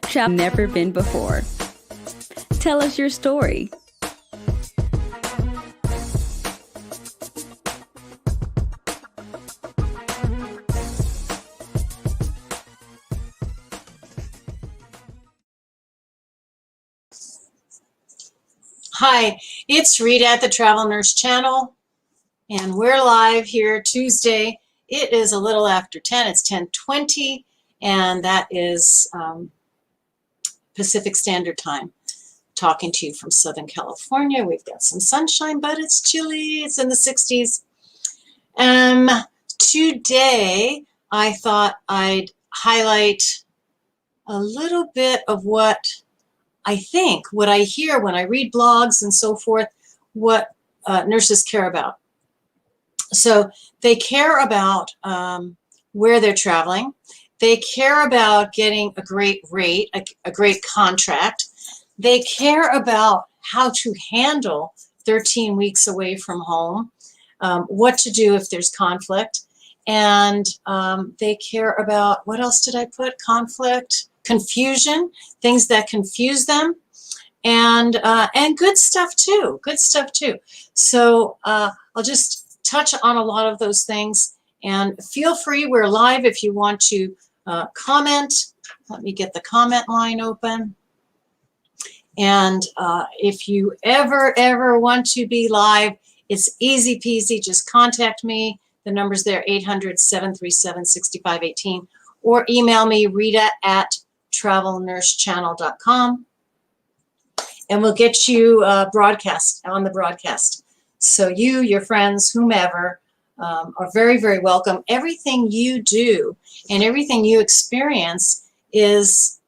Shall never been before. Tell us your story. Hi, it's Rita at the Travel Nurse Channel, and we're live here Tuesday. It is a little after 10. It's 10:20, and that is Pacific Standard Time. Talking to you from Southern California. We've got some sunshine, but it's chilly. It's in the 60s. Today, I thought I'd highlight a little bit of what I think, what I hear when I read blogs and so forth, what nurses care about. So they care about where they're traveling. They care about getting a great rate, a great contract. They care about how to handle 13 weeks away from home, what to do if there's conflict. And they care about, what else did I put? Conflict, confusion, things that confuse them, and good stuff too. Good stuff too. So I'll just touch on a lot of those things, and feel free. We're live if you want to comment. Let me get the comment line open. And if you ever want to be live, it's easy peasy. Just contact me. The number's there, 800-737-6518, or email me, rita@travelnursechannel.com, and we'll get you broadcast on the broadcast. So you, your friends, whomever, are very welcome. Everything you do and everything you experience is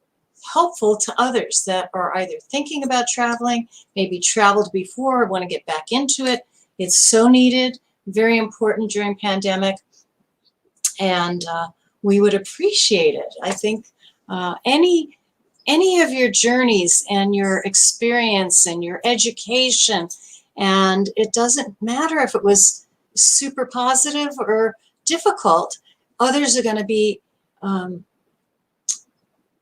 helpful to others that are either thinking about traveling, maybe traveled before, or want to get back into it. It's so needed, very important during pandemic, and we would appreciate it. I think any of your journeys and your experience and your education, and it doesn't matter if it was super positive or difficult, others are going to be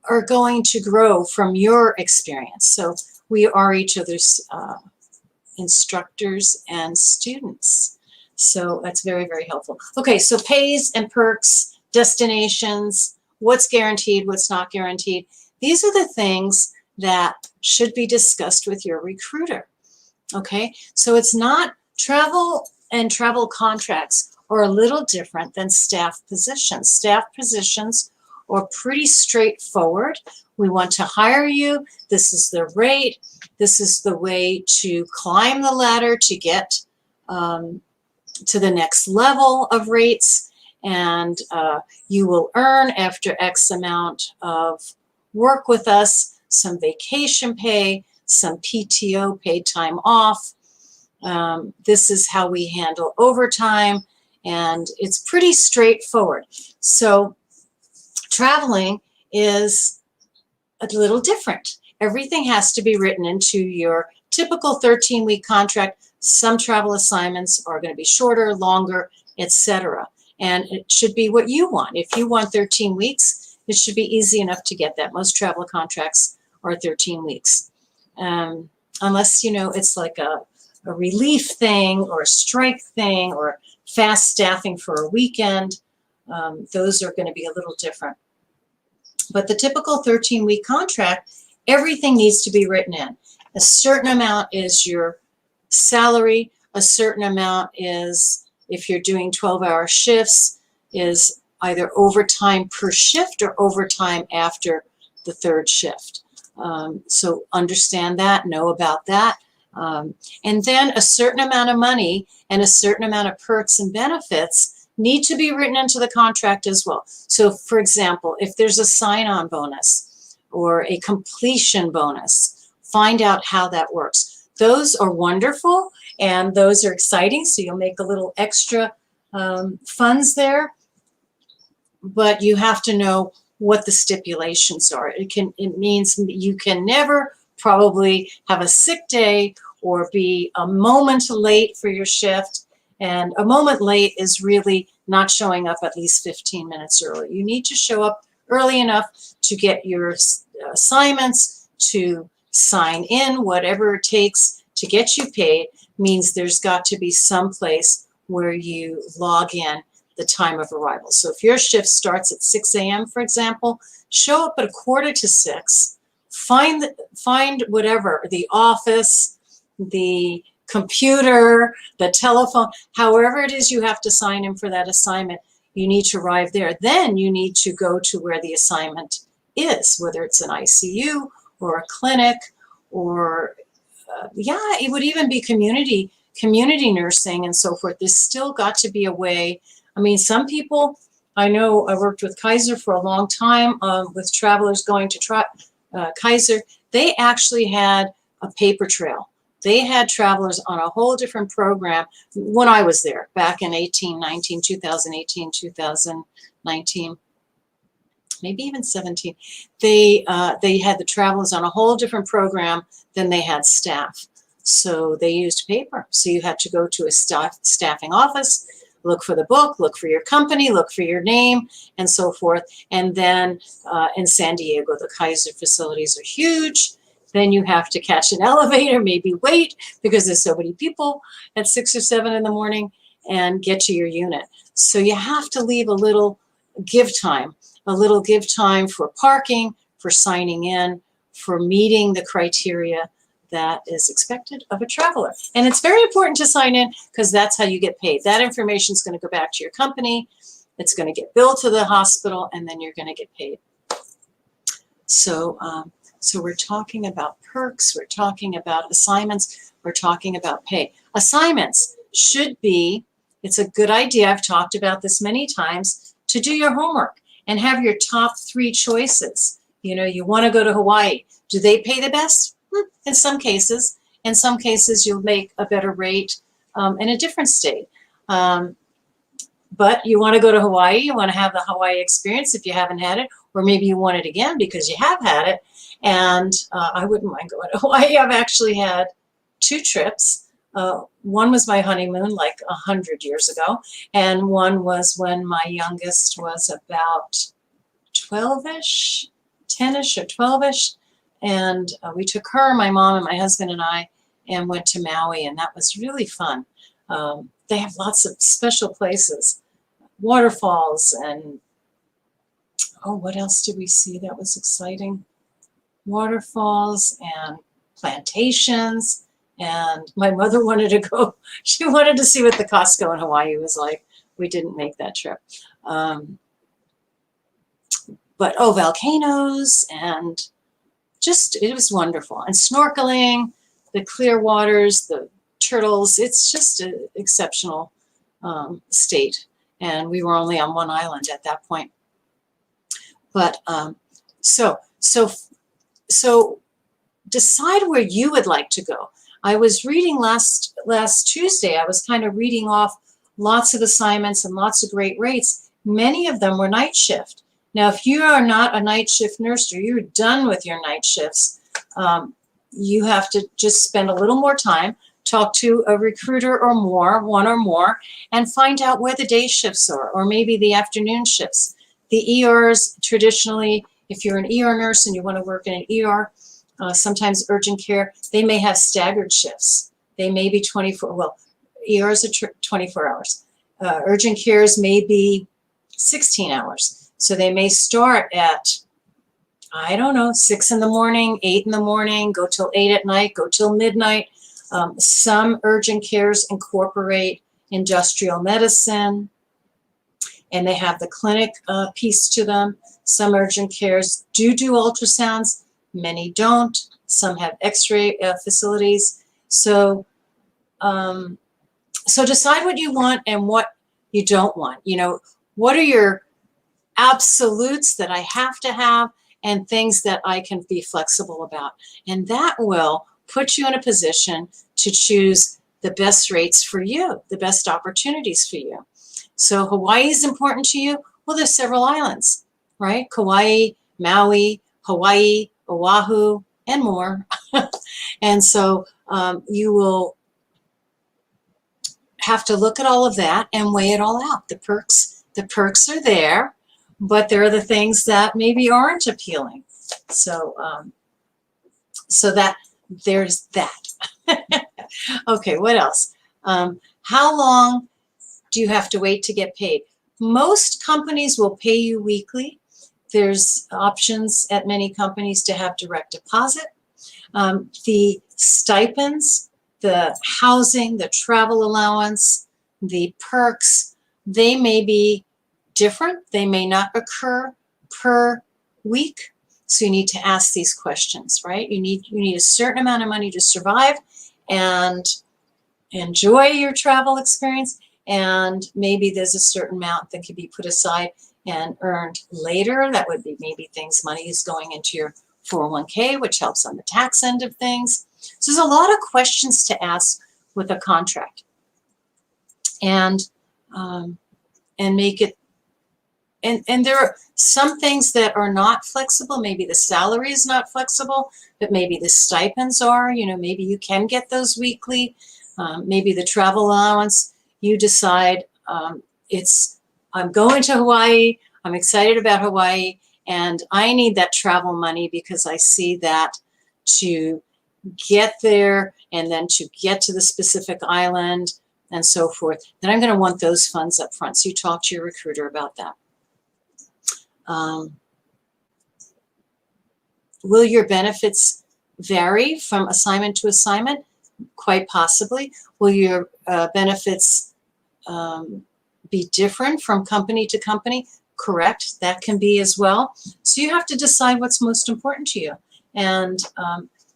are going to grow from your experience. So we are each other's instructors and students. So that's very helpful. Okay, so pays and perks, destinations, what's guaranteed, what's not guaranteed. These are the things that should be discussed with your recruiter. Okay, so it's not travel, and travel contracts are a little different than staff positions. Staff positions are pretty straightforward. We want to hire you. This is the rate. This is the way to climb the ladder to get to the next level of rates, and you will earn, after X amount of work with us, some vacation pay, some PTO, paid time off. This is how we handle overtime, and it's pretty straightforward. So traveling is a little different. Everything has to be written into your typical 13-week contract. Some travel assignments are going to be shorter, longer, etc. And it should be what you want. If you want 13 weeks, it should be easy enough to get that. Most travel contracts are 13 weeks. Unless, you know, it's like a relief thing or a strike thing or fast staffing for a weekend. Those are going to be a little different. But the typical 13-week contract, everything needs to be written in. A certain amount is your salary. A certain amount is, if you're doing 12-hour shifts, is either overtime per shift or overtime after the third shift. So understand that, know about that. And then a certain amount of money and a certain amount of perks and benefits need to be written into the contract as well. So for example, if there's a sign-on bonus or a completion bonus, find out how that works. Those are wonderful and those are exciting, so you'll make a little extra funds there, but you have to know what the stipulations are. It means you can never probably have a sick day or be a moment late for your shift. And a moment late is really not showing up at least 15 minutes early. You need to show up early enough to get your assignments, to sign in, whatever it takes to get you paid, means there's got to be some place where you log in the time of arrival. So if your shift starts at 6 a.m., for example, show up at 5:45. Find whatever, the office, the computer, the telephone, however it is you have to sign in for that assignment, you need to arrive there. Then you need to go to where the assignment is, whether it's an ICU or a clinic, or yeah, it would even be community nursing and so forth. There's still got to be a way. I mean, some people, I know I worked with Kaiser for a long time with travelers going to Kaiser. They actually had a paper trail. They had travelers on a whole different program when I was there back in 2018, 2019, maybe even 17. They had the travelers on a whole different program than they had staff. So they used paper. So you had to go to a staffing office, look for the book, look for your company, look for your name, and so forth. And then in San Diego, the Kaiser facilities are huge. Then you have to catch an elevator, maybe wait because there's so many people at 6 or 7 in the morning, and get to your unit. So you have to leave a little give time for parking, for signing in, for meeting the criteria that is expected of a traveler. And it's very important to sign in because that's how you get paid. That information is going to go back to your company. It's going to get billed to the hospital, and then you're going to get paid. So, so we're talking about perks, we're talking about assignments, we're talking about pay. Assignments should be, it's a good idea, I've talked about this many times, to do your homework and have your top 3 choices. You know, you want to go to Hawaii. Do they pay the best? In some cases. In some cases, you'll make a better rate in a different state. But you want to go to Hawaii, you want to have the Hawaii experience if you haven't had it, or maybe you want it again because you have had it. And I wouldn't mind going to Hawaii. I've actually had 2 trips. One was my honeymoon like 100 years ago, and one was when my youngest was about 12-ish, 10-ish or 12-ish, and we took her, my mom, and my husband and I, and went to Maui, and that was really fun. They have lots of special places, waterfalls, and oh, what else did we see that was exciting? Waterfalls and plantations. And my mother wanted to go, she wanted to see what the Costco in Hawaii was like. We didn't make that trip. But oh, volcanoes, and just, it was wonderful. And snorkeling, the clear waters, the turtles, it's just an exceptional state. And we were only on one island at that point. But so decide where you would like to go. I was reading last Tuesday, I was kind of reading off lots of assignments and lots of great rates. Many of them were night shift. Now, if you are not a night shift nurse or you're done with your night shifts, you have to just spend a little more time, talk to a recruiter or more, one or more, and find out where the day shifts are, or maybe the afternoon shifts. The ERs, traditionally, if you're an ER nurse and you want to work in an ER, sometimes urgent care, they may have staggered shifts. They may be 24, well, ERs are 24 hours. Urgent cares may be 16 hours. So they may start at, I don't know, 6 in the morning, 8 in the morning, go till 8 at night, go till midnight. Some urgent cares incorporate industrial medicine, and they have the clinic piece to them. Some urgent cares do ultrasounds, many don't. Some have x-ray facilities. So, so decide what you want and what you don't want. You know, what are your absolutes that I have to have and things that I can be flexible about? And that will put you in a position to choose the best rates for you, the best opportunities for you. So Hawaii is important to you. Well, there's several islands, right? Kauai, Maui, Hawaii, Oahu, and more. And so you will have to look at all of that and weigh it all out. The perks are there, but there are the things that maybe aren't appealing. So, so that there's that. Okay, what else? How long do you have to wait to get paid? Most companies will pay you weekly. There's options at many companies to have direct deposit. The stipends, the housing, the travel allowance, the perks, they may be different. They may not occur per week. So you need to ask these questions, right? You need a certain amount of money to survive and enjoy your travel experience. And maybe there's a certain amount that could be put aside and earned later. That would be maybe money is going into your 401k, which helps on the tax end of things. So there's a lot of questions to ask with a contract, and make it. And there are some things that are not flexible. Maybe the salary is not flexible, but maybe the stipends are. You know, maybe you can get those weekly. Maybe the travel allowance, you decide I'm going to Hawaii. I'm excited about Hawaii, and I need that travel money because I see that to get there and then to get to the specific island and so forth, then I'm going to want those funds up front. So you talk to your recruiter about that. Will your benefits vary from assignment to assignment? Quite possibly. Will your benefits be different from company to company? Correct. That can be as well. So you have to decide what's most important to you. And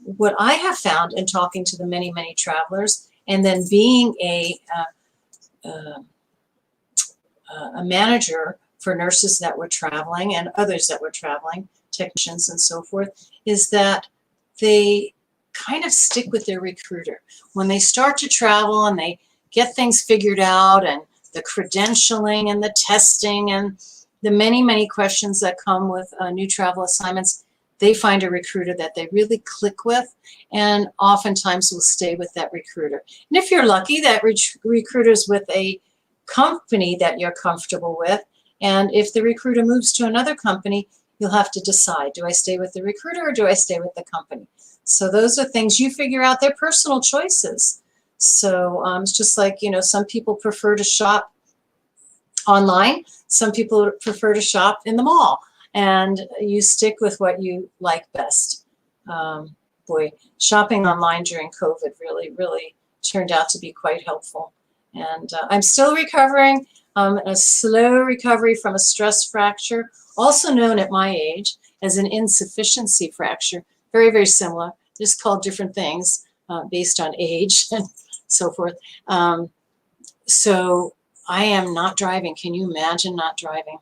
what I have found in talking to the many, many travelers, and then being a manager for nurses that were traveling and others that were traveling, technicians and so forth, is that they kind of stick with their recruiter. When they start to travel and they get things figured out, and the credentialing and the testing and the many, many questions that come with new travel assignments, they find a recruiter that they really click with, and oftentimes will stay with that recruiter. And if you're lucky, that recruiter's with a company that you're comfortable with, and if the recruiter moves to another company, you'll have to decide, do I stay with the recruiter or do I stay with the company? So those are things you figure out. They're personal choices. So it's just like, you know, some people prefer to shop online. Some people prefer to shop in the mall. And you stick with what you like best. Boy, shopping online during COVID really, really turned out to be quite helpful. And I'm still recovering, a slow recovery from a stress fracture, also known at my age as an insufficiency fracture. Very, very similar, just called different things based on age and so forth. So I am not driving. Can you imagine not driving?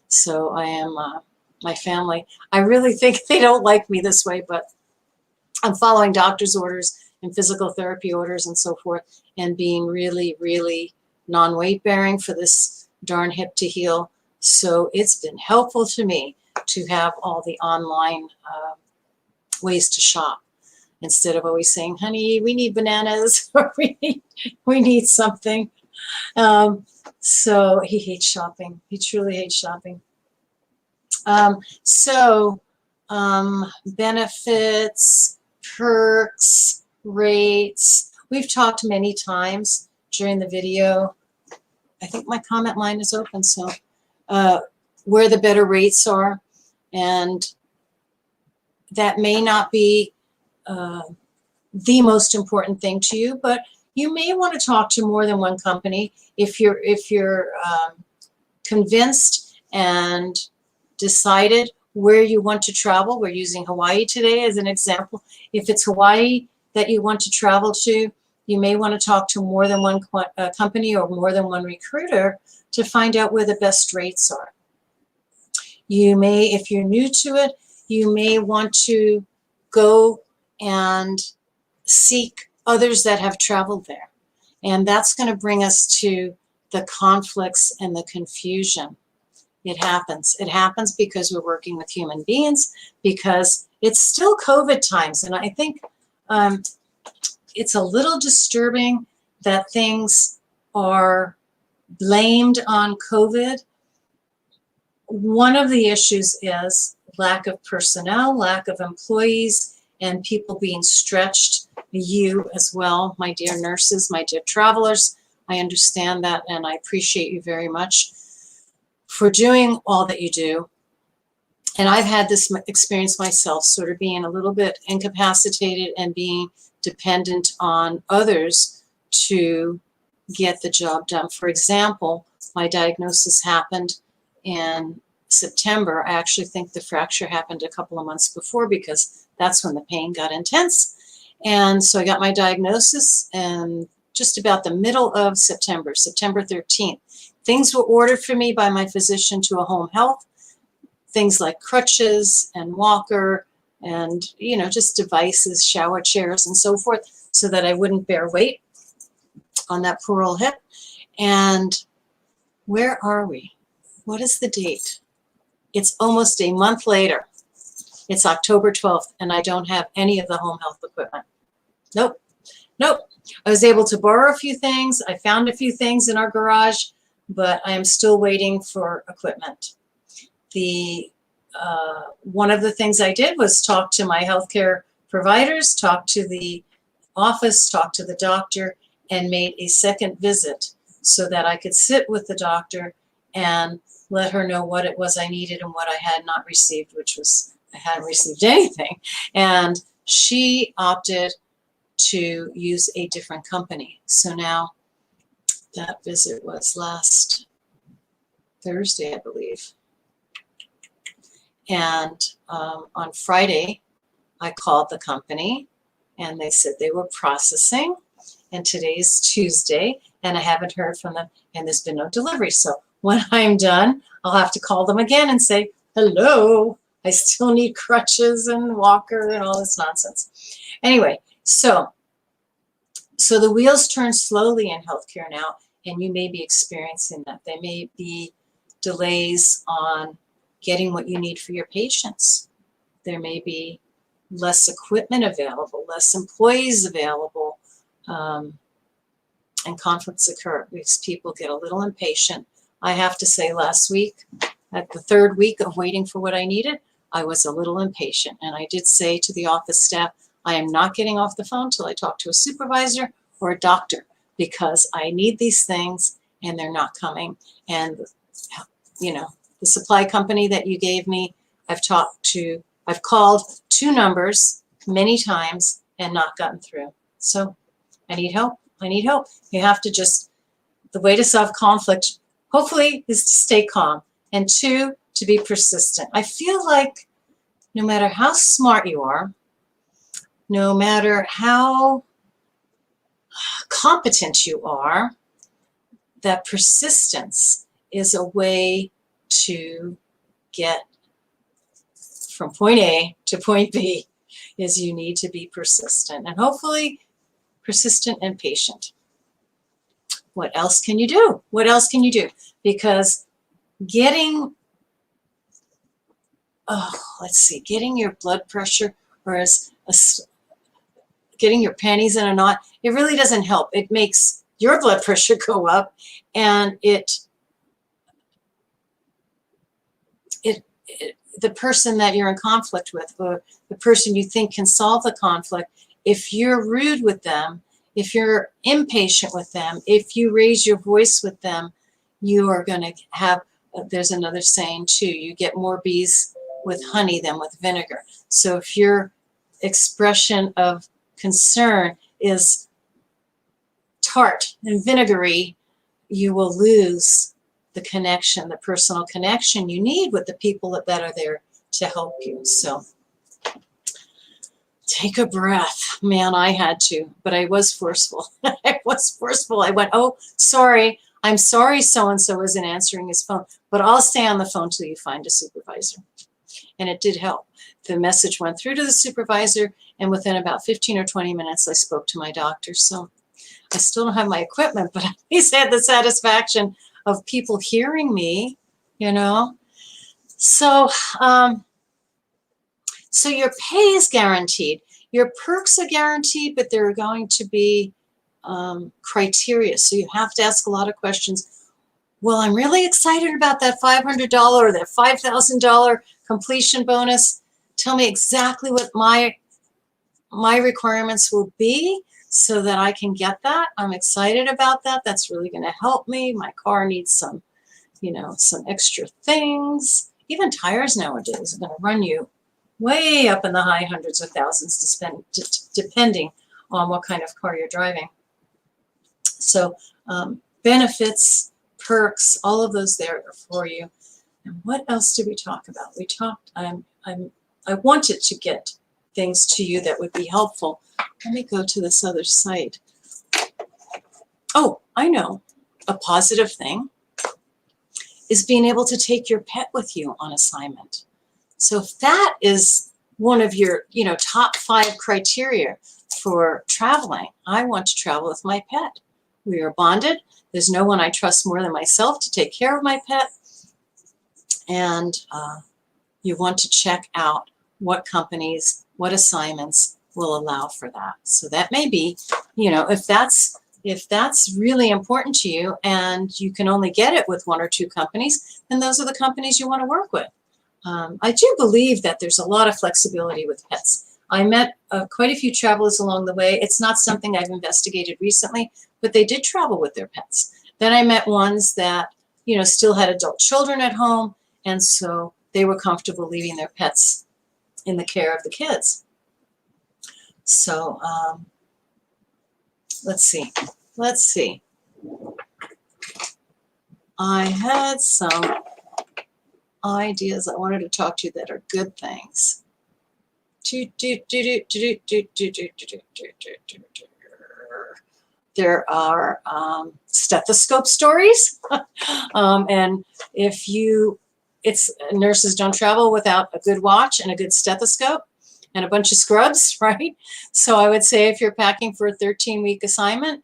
So I am, my family, I really think they don't like me this way, but I'm following doctor's orders and physical therapy orders and so forth, and being really, really non-weight bearing for this darn hip to heal. So it's been helpful to me to have all the online ways to shop, instead of always saying, honey, we need bananas, or we need something. So he hates shopping. He truly hates shopping. Benefits, perks, rates. We've talked many times during the video. I think my comment line is open, so where the better rates are, and that may not be the most important thing to you, but you may want to talk to more than one company if you're convinced and decided where you want to travel. We're using Hawaii today as an example. If it's Hawaii that you want to travel to, you may want to talk to more than one company or more than one recruiter to find out where the best rates are. You may, if you're new to it, you may want to go and seek others that have traveled there. And that's going to bring us to the conflicts and the confusion. It happens. It happens because we're working with human beings, because it's still COVID times. And I think it's a little disturbing that things are blamed on COVID. one of the issues is lack of personnel, lack of employees, and people being stretched. You as well, my dear nurses, my dear travelers, I understand that, and I appreciate you very much for doing all that you do. And I've had this experience myself, sort of being a little bit incapacitated and being dependent on others to get the job done. For example, my diagnosis happened in September. I actually think the fracture happened a couple of months before, because that's when the pain got intense. And so I got my diagnosis in just about the middle of September, September 13th. Things were ordered for me by my physician to a home health, things like crutches and walker and, you know, just devices, shower chairs and so forth, so that I wouldn't bear weight on that poor old hip. And where are we? What is the date? It's almost a month later. It's October 12th, and I don't have any of the home health equipment. Nope. Nope. I was able to borrow a few things. I found a few things in our garage, but I am still waiting for equipment. One of the things I did was talk to my healthcare providers, talk to the office, talk to the doctor, and made a second visit so that I could sit with the doctor and let her know what it was I needed and what I had not received, which was I hadn't received anything. And she opted to use a different company. So now that visit was last Thursday, I believe. And on Friday, I called the company and they said they were processing. And today's Tuesday, and I haven't heard from them, and there's been no delivery. So when I'm done, I'll have to call them again and say, hello, I still need crutches and walker and all this nonsense. Anyway, so the wheels turn slowly in healthcare now, and you may be experiencing that. There may be delays on getting what you need for your patients. There may be less equipment available, less employees available, and conflicts occur because people get a little impatient. I have to say, last week, at the third week of waiting for what I needed, I was a little impatient. And I did say to the office staff, I am not getting off the phone till I talk to a supervisor or a doctor, because I need these things and they're not coming. And, you know, the supply company that you gave me, I've called 2 numbers many times and not gotten through. So I need help. I need help. You have to just, the way to solve conflict, hopefully, is to stay calm. And 2, to be persistent. I feel like no matter how smart you are, no matter how competent you are, that persistence is a way to get from point A to point B. Is you need to be persistent, and hopefully persistent and patient. What else can you do? What else can you do? Because getting your blood pressure, or getting your panties in a knot, it really doesn't help. It makes your blood pressure go up, and the person that you're in conflict with, or the person you think can solve the conflict, if you're rude with them, if you're impatient with them, if you raise your voice with them, you are going to have, there's another saying too, you get more bees with honey than with vinegar. So if your expression of concern is tart and vinegary, you will lose the connection, the personal connection you need with the people that are there to help you. So take a breath. Man, I had to, but I was forceful. I was forceful. I went, oh, sorry. I'm sorry so-and-so isn't answering his phone, but I'll stay on the phone till you find a supervisor. And it did help. The message went through to the supervisor, and within about 15 or 20 minutes, I spoke to my doctor. So I still don't have my equipment, but at least I had the satisfaction of people hearing me, you know. So, so your pay is guaranteed. Your perks are guaranteed, but there are going to be criteria. So you have to ask a lot of questions. well, I'm really excited about that $500 or that $5,000 completion bonus. Tell me exactly what my requirements will be so that I can get that. I'm excited about that. That's really going to help me. My car needs some, some extra things. Even tires nowadays are going to run you way up in the high hundreds of thousands depending on what kind of car you're driving. So benefits, perks, all of those there are for you. And what else did we talk about? We talked, I wanted to get things to you that would be helpful. Let me go to this other site. Oh, I know. A positive thing is being able to take your pet with you on assignment. So if that is one of your, top 5 criteria for traveling, I want to travel with my pet. We are bonded. There's no one I trust more than myself to take care of my pet. And you want to check out what companies, what assignments will allow for that. So that may be, if that's really important to you and you can only get it with 1 or 2 companies, then those are the companies you want to work with. I do believe that there's a lot of flexibility with pets. I met quite a few travelers along the way. It's not something I've investigated recently, but they did travel with their pets. Then I met ones that, still had adult children at home, and so they were comfortable leaving their pets in the care of the kids. So let's see. I had some ideas I wanted to talk to you that are good things. There are stethoscope stories, and nurses don't travel without a good watch and a good stethoscope and a bunch of scrubs, right? So I would say if you're packing for a 13-week assignment,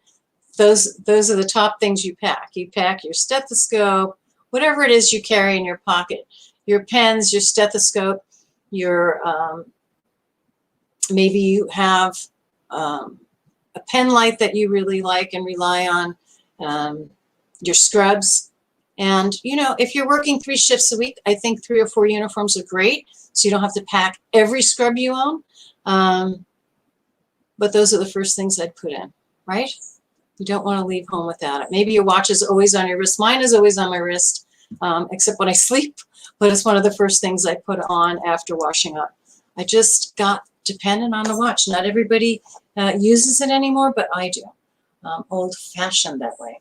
those are the top things you pack. You pack your stethoscope, whatever it is you carry in your pocket, your pens, your stethoscope, your maybe you have a pen light that you really like and rely on, your scrubs. And, if you're working 3 shifts a week, I think 3 or 4 uniforms are great. So you don't have to pack every scrub you own. But those are the first things I'd put in, right? You don't want to leave home without it. Maybe your watch is always on your wrist. Mine is always on my wrist, except when I sleep. But it's one of the first things I put on after washing up. I just got dependent on the watch. Not everybody uses it anymore, but I do. Old-fashioned that way.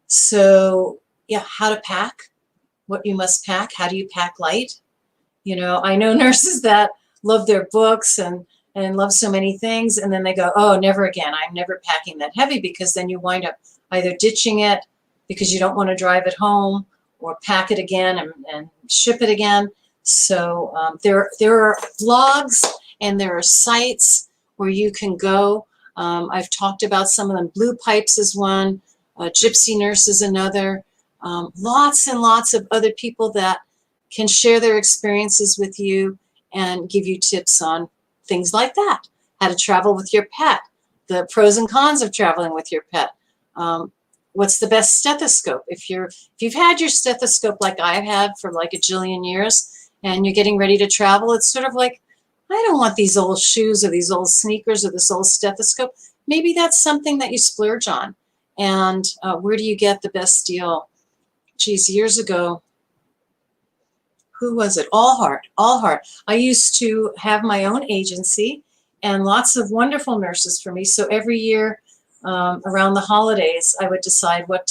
So, yeah, how to pack, what you must pack. How do you pack light? I know nurses that love their books and love so many things, and then they go, oh, never again. I'm never packing that heavy, because then you wind up either ditching it because you don't want to drive it home, or pack it again and ship it again. So there are blogs and there are sites where you can go. I've talked about some of them. Blue Pipes is one. Gypsy Nurse is another. Lots and lots of other people that can share their experiences with you and give you tips on things like that. How to travel with your pet. The pros and cons of traveling with your pet. What's the best stethoscope? If you've had your stethoscope like I've had for like a jillion years, and you're getting ready to travel, it's sort of like, I don't want these old shoes or these old sneakers or this old stethoscope. Maybe that's something that you splurge on. And where do you get the best deal? Geez, years ago, who was it? Allheart. I used to have my own agency and lots of wonderful nurses for me. So every year around the holidays, I would decide what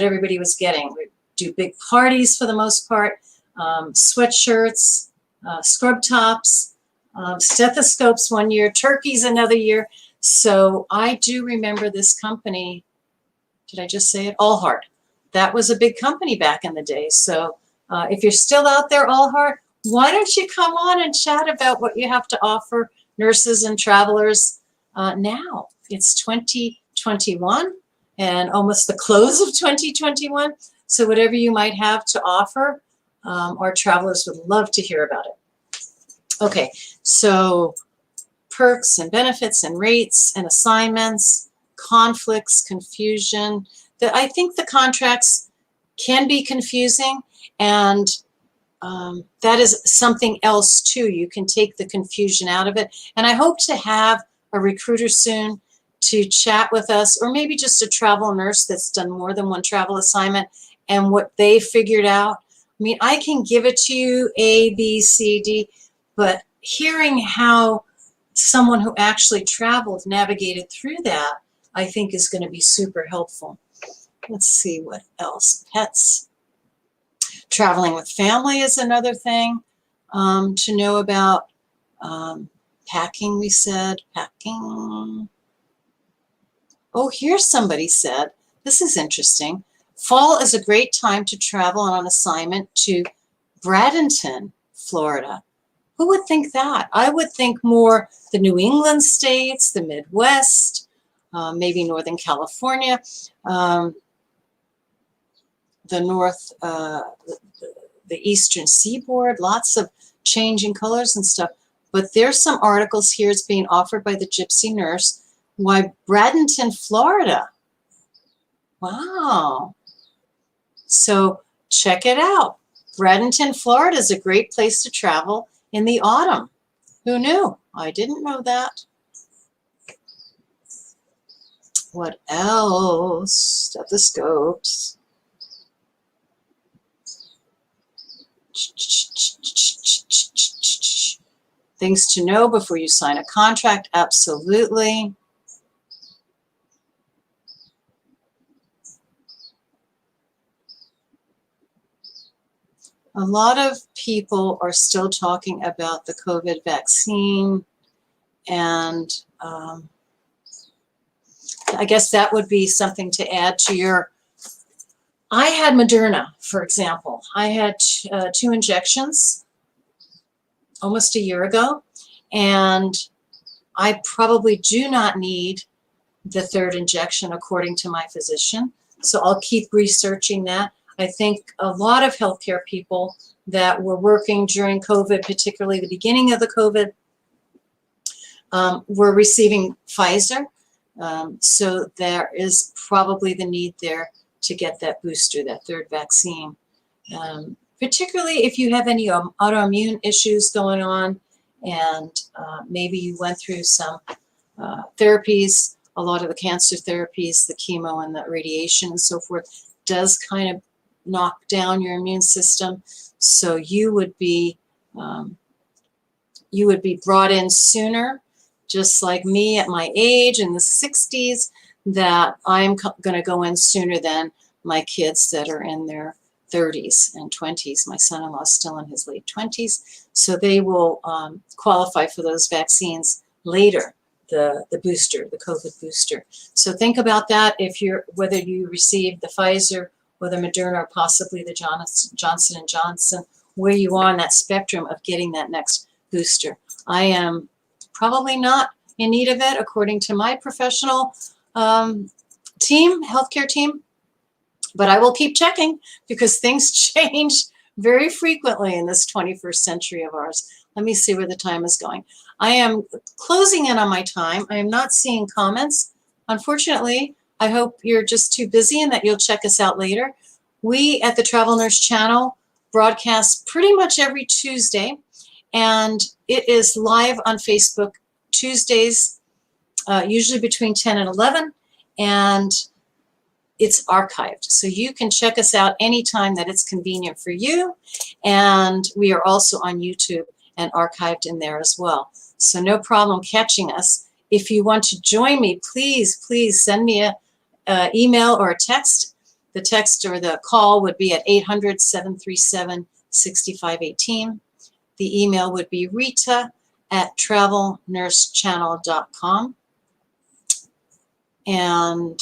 everybody was getting. We'd do big parties for the most part, sweatshirts, scrub tops, stethoscopes one year, turkeys another year. So I do remember this company. Did I just say it? Allheart. That was a big company back in the day. So if you're still out there, Allheart, why don't you come on and chat about what you have to offer nurses and travelers now? It's 2021 and almost the close of 2021. So whatever you might have to offer, our travelers would love to hear about it. Okay, so perks and benefits and rates and assignments, conflicts, confusion. I think the contracts can be confusing, and that is something else too. You can take the confusion out of it. And I hope to have a recruiter soon to chat with us, or maybe just a travel nurse that's done more than one travel assignment and what they figured out. I mean, I can give it to you A, B, C, D, but hearing how someone who actually traveled navigated through that, I think is going to be super helpful. Let's see what else. Pets. Traveling with family is another thing to know about. Packing, we said. Packing. Oh, here's somebody said, this is interesting. Fall is a great time to travel on an assignment to Bradenton, Florida. Who would think that? I would think more the New England states, the Midwest, maybe Northern California, the North, the Eastern Seaboard, lots of changing colors and stuff. But there's some articles here. It's being offered by the Gypsy Nurse. Why Bradenton, Florida? Wow. So check it out. Bradenton, Florida is a great place to travel in the autumn. Who knew? I didn't know that. What else? Stethoscopes. Things to know before you sign a contract. Absolutely. A lot of people are still talking about the COVID vaccine, and I guess that would be something to add to your. I had Moderna, for example. I had 2 injections almost a year ago, and I probably do not need the 3rd injection according to my physician. So I'll keep researching that. I think a lot of healthcare people that were working during COVID, particularly the beginning of the COVID, were receiving Pfizer. So there is probably the need there to get that booster, that 3rd vaccine. Particularly if you have any autoimmune issues going on, and maybe you went through some therapies. A lot of the cancer therapies, the chemo and the radiation and so forth, does kind of knock down your immune system. So you would be brought in sooner, just like me at my age in the 60s, that I'm going to go in sooner than my kids that are in their 30s and 20s. My son-in-law is still in his late 20s, so they will qualify for those vaccines later, the booster, the COVID booster. So think about that whether you receive the Pfizer or the Moderna or possibly the Johnson & Johnson, where you are on that spectrum of getting that next booster. I am probably not in need of it according to my professional healthcare team, but I will keep checking because things change very frequently in this 21st century of ours. Let me see where the time is going. I am closing in on my time. I am not seeing comments. Unfortunately, I hope you're just too busy and that you'll check us out later. We at the Travel Nurse channel broadcast pretty much every Tuesday, and it is live on Facebook Tuesdays, usually between 10 and 11, and it's archived. So you can check us out anytime that it's convenient for you. And we are also on YouTube and archived in there as well. So no problem catching us. If you want to join me, please send me an email or a text. The text or the call would be at 800-737-6518. The email would be rita@travelnursechannel.com. And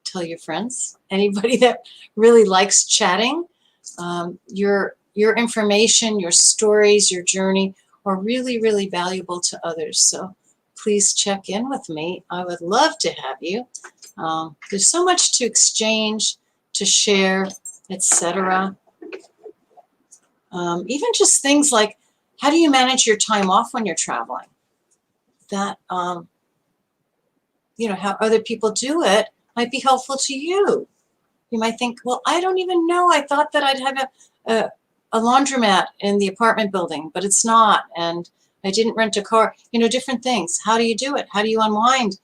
tell your friends, anybody that really likes chatting. Your information, your stories, your journey are really, really valuable to others. So please check in with me. I would love to have you. There's so much to exchange, to share, etc. Even just things like, how do you manage your time off when you're traveling? That how other people do it might be helpful to you. You might think, well, I don't even know. I thought that I'd have a laundromat in the apartment building, but it's not. And I didn't rent a car. Different things. How do you do it? How do you unwind?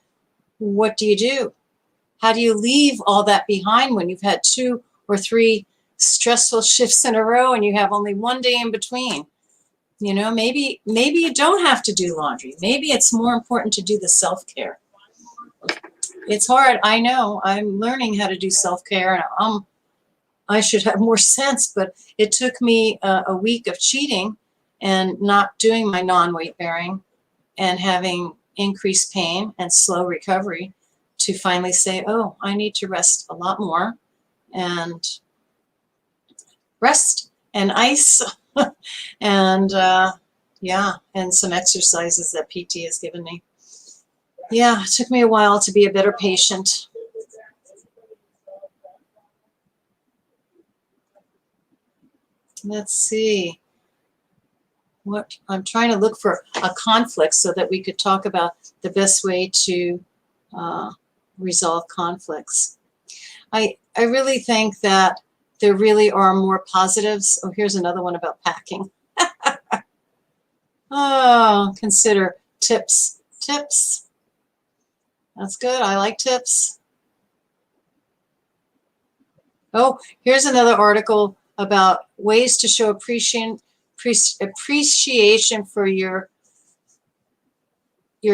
What do you do? How do you leave all that behind when you've had 2 or 3 stressful shifts in a row and you have only one day in between? Maybe you don't have to do laundry. Maybe it's more important to do the self-care. It's hard. I know. I'm learning how to do self-care, and I should have more sense, but it took me a week of cheating and not doing my non-weight bearing and having increased pain and slow recovery to finally say, oh, I need to rest a lot more, and rest and ice and and some exercises that PT has given me. Yeah, it took me a while to be a better patient. Let's see. What I'm trying to look for a conflict so that we could talk about the best way to resolve conflicts. I really think that there really are more positives. Oh, here's another one about packing. Oh, consider tips. Tips. That's good. I like tips. Oh, here's another article about ways to show appreciation for your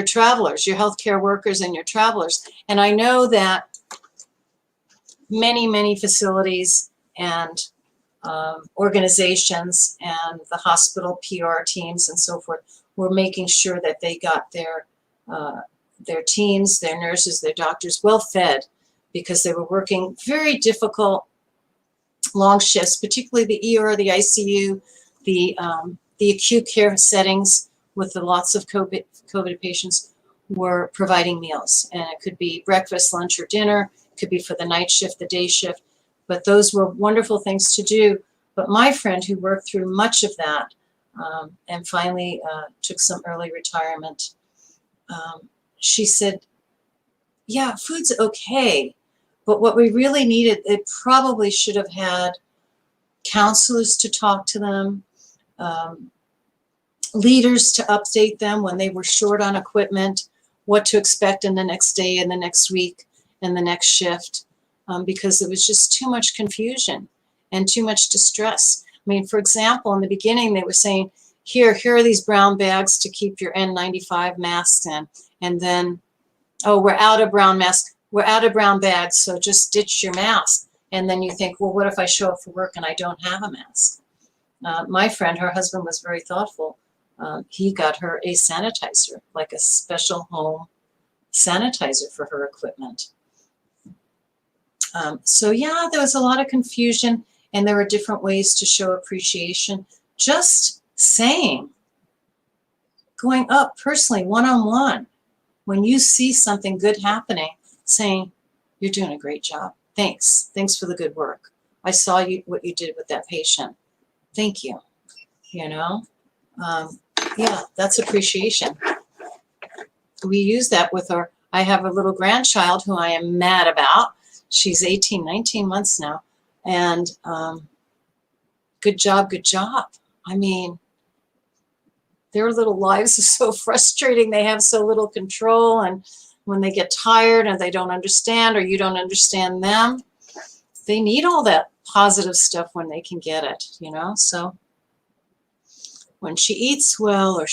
travelers, your healthcare workers and your travelers. And I know that many facilities and organizations and the hospital PR teams and so forth were making sure that they got their teams, their nurses, their doctors well fed, because they were working very difficult long shifts, particularly the ER, the ICU, the acute care settings with the lots of COVID patients were providing meals. And it could be breakfast, lunch, or dinner. It could be for the night shift, the day shift. But those were wonderful things to do. But my friend, who worked through much of that and finally took some early retirement, she said, yeah, food's okay, but what we really needed, it probably should have had counselors to talk to them, leaders to update them when they were short on equipment, what to expect in the next day and the next week and the next shift, because it was just too much confusion and too much distress. I mean, for example, in the beginning, they were saying, here are these brown bags to keep your N95 masks in. And then, oh, we're out of brown masks. We're out of brown bags, so just ditch your mask. And then you think, well, what if I show up for work and I don't have a mask? My friend, her husband was very thoughtful. He got her a sanitizer, like a special home sanitizer for her equipment. So yeah, there was a lot of confusion, and there were different ways to show appreciation. Just saying, going up personally, one-on-one, when you see something good happening, saying, you're doing a great job. Thanks. Thanks for the good work. I saw what you did with that patient. Thank you. Yeah, that's appreciation. We use that with I have a little grandchild who I am mad about. She's 18, 19 months now. And good job, good job. I mean, their little lives are so frustrating. They have so little control. And when they get tired and they don't understand, or you don't understand them, they need all that positive stuff when they can get it, So when she eats well, or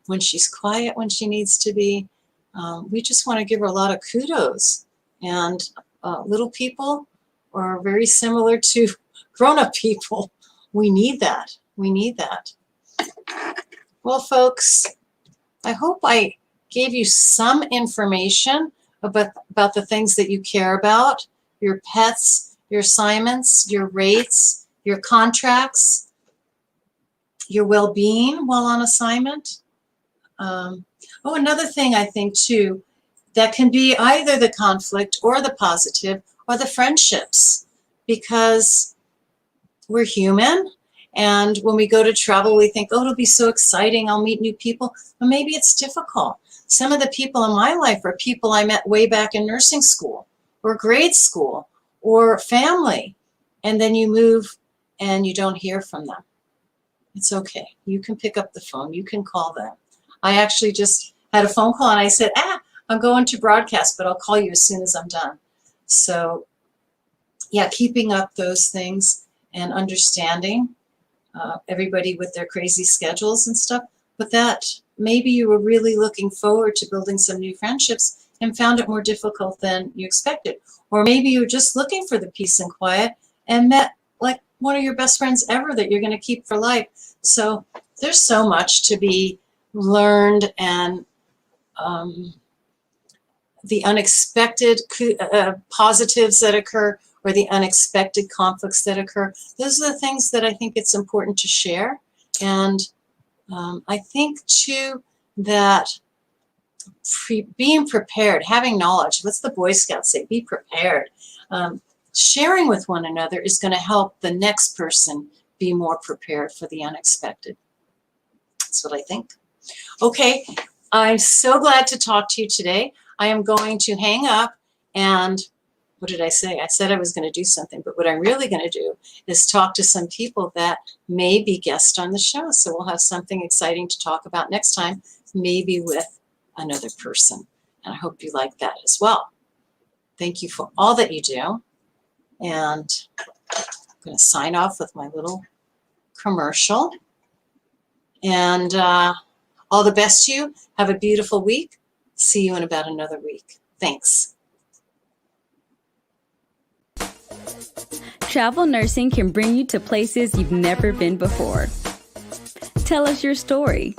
when she's quiet when she needs to be, we just want to give her a lot of kudos. And little people are very similar to grown-up people. We need that. We need that. Well, folks, I hope I gave you some information about the things that you care about, your pets, your assignments, your rates, your contracts, your well-being while on assignment. Another thing I think too, that can be either the conflict or the positive or the friendships, because we're human. And when we go to travel, we think, oh, it'll be so exciting. I'll meet new people. But maybe it's difficult. Some of the people in my life are people I met way back in nursing school or grade school or family. And then you move and you don't hear from them. It's okay. You can pick up the phone. You can call them. I actually just had a phone call and I said, I'm going to broadcast, but I'll call you as soon as I'm done. So yeah, keeping up those things and understanding everybody with their crazy schedules and stuff, but that maybe you were really looking forward to building some new friendships and found it more difficult than you expected. Or maybe you were just looking for the peace and quiet and met like one of your best friends ever that you're going to keep for life. So there's so much to be learned, and the unexpected positives that occur or the unexpected conflicts that occur. Those are the things that I think it's important to share. And I think too that being prepared, having knowledge, what's the Boy Scouts say? Be prepared. Sharing with one another is going to help the next person be more prepared for the unexpected. That's what I think. Okay, I'm so glad to talk to you today. I am going to hang up, and what did I say? I said I was going to do something, but what I'm really going to do is talk to some people that may be guests on the show. So we'll have something exciting to talk about next time, maybe with another person. And I hope you like that as well. Thank you for all that you do. And I'm going to sign off with my little commercial. And all the best to you. Have a beautiful week. See you in about another week. Thanks. Travel nursing can bring you to places you've never been before. Tell us your story.